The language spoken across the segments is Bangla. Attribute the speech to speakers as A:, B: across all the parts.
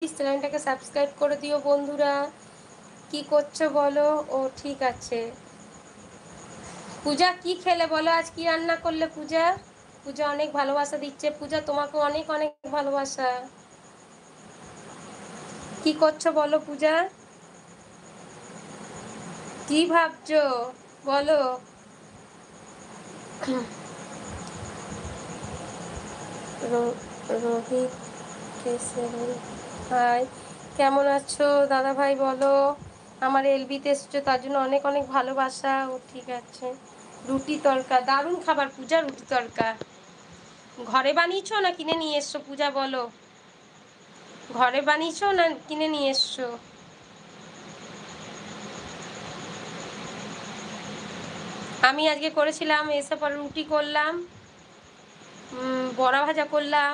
A: চ্যানেলটাকে সাবস্ক্রাইব করে দিও বন্ধুরা। কি করছো বলো? ও ঠিক আছে। পূজা কি খেলে বলো? আজ কি রান্না করলে পূজা? পূজা অনেক ভালোবাসা দিচ্ছে। পূজা তোমাকে অনেক অনেক ভালোবাসা। কি করছো বলো পূজা? কি ভাবছো বলো? রোহিত কেশরী, হাই, কেমন আছো দাদা ভাই বলো? আমার এলবিতে এসছো তার জন্য অনেক অনেক ভালোবাসা। ও ঠিক আছে। রুটি তড়কা, দারুণ খাবার পূজা। রুটি তড়কা ঘরে বানিয়েছো না কিনে নিয়ে এসছো পূজা বলো? ঘরে বানিয়েছো না কিনে নিয়ে এসছো? আমি আজকে করেছিলাম, এসে পরে রুটি করলাম, বড়া ভাজা করলাম,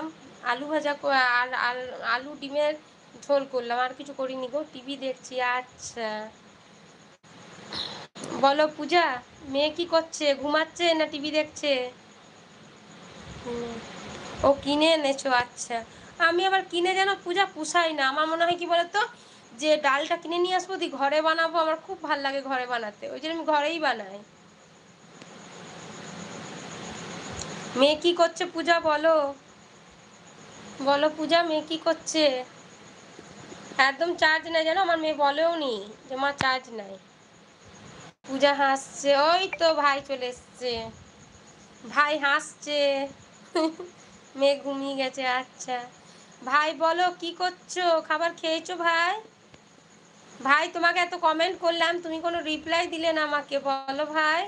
A: আলু ভাজা আর আলু ডিমের ঝোল করলাম। আর কিছু করিনি গো, টিভি দেখছি। আচ্ছা বলো পূজা, মেয়ে কি করছে? ঘুমাচ্ছে না টিভি দেখছে? ও কিনে এনেছো? আচ্ছা। আমি আবার কিনে যেন পূজা পুষাই না। আমার মনে হয় কি বলতো, যে ডালটা কিনে নিয়ে আসবো দি ঘরে বানাবো, আমার খুব ভাল লাগে ঘরে বানাতে, ওই জন্য আমি ঘরেই বানাই। মেয়ে কি করছে পূজা বলো? বলো পূজা, মেয়ে কি করছে? একদম চার্জ নাই জানো, আমার মেয়ে বলেও নি যে মা চার্জ নাই। পূজা হাসছে, ওই তো ভাই চলে এসছে, ভাই হাসছে। মেয়ে ঘুমিয়ে গেছে। আচ্ছা ভাই বলো কি করছো? খাবার খেয়েছো ভাই? ভাই তোমাকে এত কমেন্ট করলাম, তুমি কোনো রিপ্লাই দিলে না আমাকে, বলো ভাই।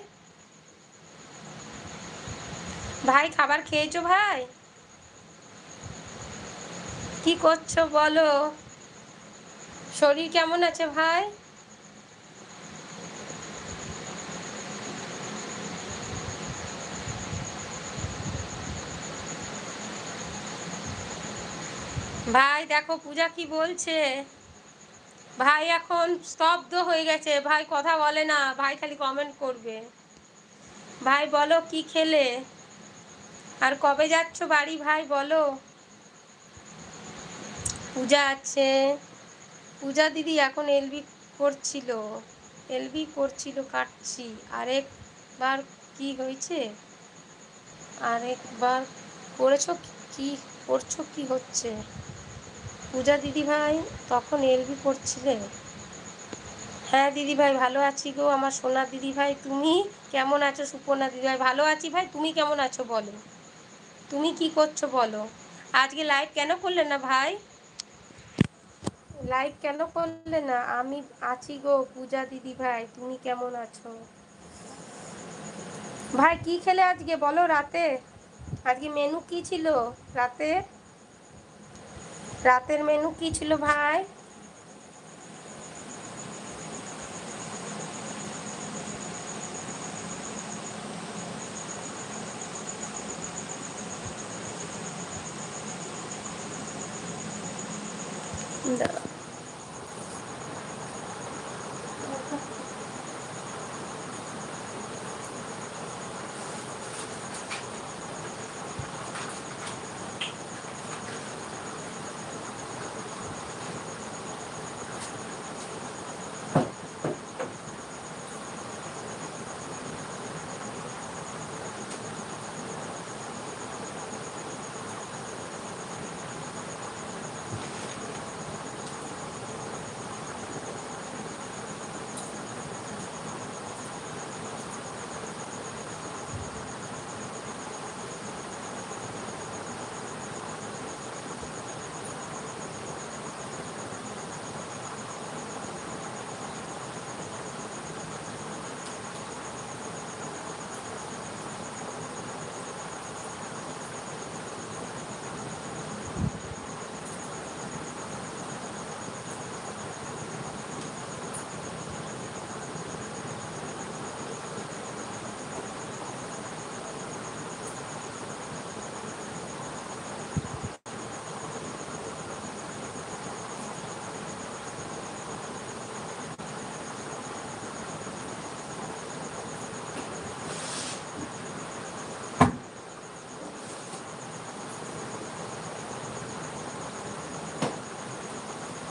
A: ভাই খাবার খেয়েছো ভাই? কি করছো বলো? শরীর কেমন আছে ভাই? ভাই দেখো পূজা কি বলছে। ভাই এখন স্তব্ধ হয়ে গেছে, ভাই কথা বলে না, ভাই খালি কমেন্ট করবে। ভাই বলো কি খেলে, আর কবে যাচ্ছ বাড়ি ভাই বলো? পূজা আছে, পূজা দিদি এখন এলবি করছিল, এলবি করছিল কাটছি। আরেকবার কি হয়েছে? আরেকবার করেছো কি? করছো কি হচ্ছে পূজা দিদি ভাই? তখন এলবি করছিলে? হ্যাঁ দিদি ভাই ভালো আছি গো আমার সোনা দিদি ভাই। তুমি কেমন আছো সুপর্ণা দিদি ভাই? ভালো আছি ভাই, তুমি কেমন আছো বলো? তুমি কি করছো বলো? আজকে লাইভ কেন করলে না ভাই? লাইভ কেন করলে না? আমি আছি গো পূজা দিদি ভাই, তুমি কেমন আছো ভাই? কি খেলে আজকে বলো রাতে? আজকে মেনু কি ছিল রাতে? রাতের মেনু কি ছিল ভাই?